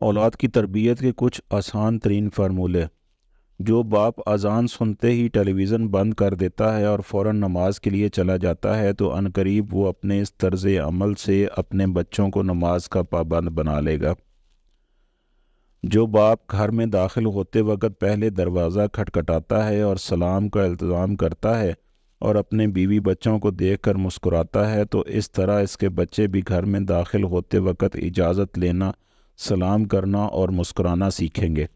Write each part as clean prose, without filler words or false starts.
औलाद की तरबियत के कुछ आसान तरीन फार्मूले। जो बाप अजान सुनते ही टेलीविज़न बंद कर देता है और फ़ौरन नमाज के लिए चला जाता है तो अनकरीब वो अपने इस तर्ज़ अमल से अपने बच्चों को नमाज का पाबंद बना लेगा। जो बाप घर में दाखिल होते वक्त पहले दरवाज़ा खटखटाता है और सलाम का इल्तिज़ाम करता है और अपने बीवी बच्चों को देखकर मुस्कुराता है तो इस तरह इसके बच्चे भी घर में दाखिल होते वक्त इजाज़त लेना, सलाम करना और मुस्कुराना सीखेंगे।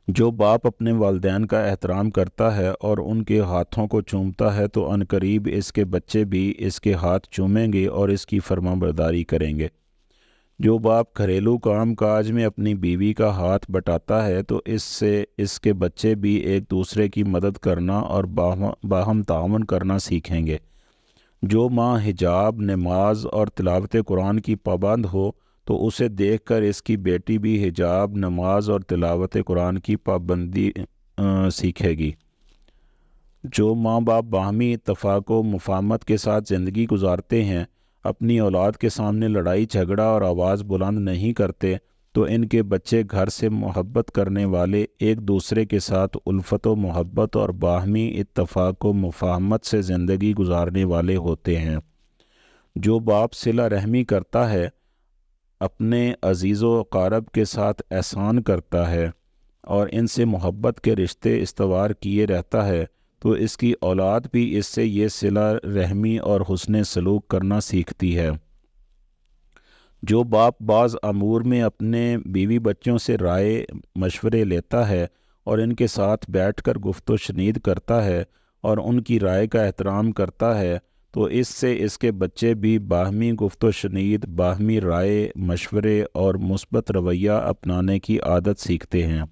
जो बाप अपने वालिदैन का एहतराम करता है और उनके हाथों को चूमता है तो अनकरीब इसके बच्चे भी इसके हाथ चूमेंगे और इसकी फरमाबरदारी करेंगे। जो बाप घरेलू काम काज में अपनी बीवी का हाथ बटाता है तो इससे इसके बच्चे भी एक दूसरे की मदद करना और बाहम तावन करना सीखेंगे। जो माँ हिजाब, नमाज और तिलावत कुरान की पाबंद हो तो उसे देखकर इसकी बेटी भी हिजाब, नमाज और तिलावत कुरान की पाबंदी सीखेगी। जो माँ बाप बाहमी इत्तफ़ाक़ व मुफ़ाहमत के साथ ज़िंदगी गुजारते हैं, अपनी औलाद के सामने लड़ाई झगड़ा और आवाज़ बुलंद नहीं करते तो इनके बच्चे घर से मोहब्बत करने वाले, एक दूसरे के साथ उल्फत व मोहब्बत और बाहमी इत्तफ़ाक़ व मुफ़ाहमत से ज़िंदगी गुजारने वाले होते हैं। जो बाप सिला रहमी करता है, अपने अज़ीज़ व अक़ारब के साथ एहसान करता है और इनसे मोहब्बत के रिश्ते इस्तवार किए रहता है तो इसकी औलाद भी इससे ये सिला रहमी और हुस्न सलूक करना सीखती है। जो बाप बाज़ अमूर में अपने बीवी बच्चों से राय मशवरे लेता है और इनके साथ बैठकर गुफ्तो शनीद करता है और उनकी राय का एहतराम करता है तो इससे इसके बच्चे भी बाहमी गुफ्तो शनीद, बाहमी राय मशवरे और मुस्बत रवैया अपनाने की आदत सीखते हैं।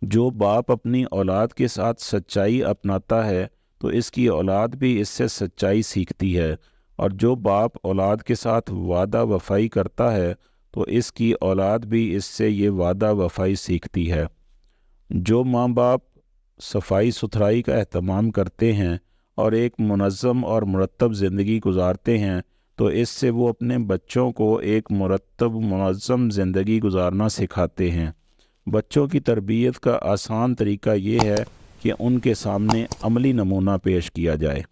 जो बाप अपनी औलाद के साथ सच्चाई अपनाता है तो इसकी औलाद भी इससे सच्चाई सीखती है और जो बाप औलाद के साथ वादा वफ़ाई करता है तो इसकी औलाद भी इससे ये वादा वफ़ाई सीखती है। जो माँ बाप सफाई सुथराई का एहतमाम करते हैं और एक मुनज़्ज़म और मुरतब ज़िंदगी गुजारते हैं तो इससे वो अपने बच्चों को एक मुरतब मुनज़्ज़म ज़िंदगी गुजारना सिखाते हैं। बच्चों की तरबियत का आसान तरीका ये है कि उनके सामने अमली नमूना पेश किया जाए।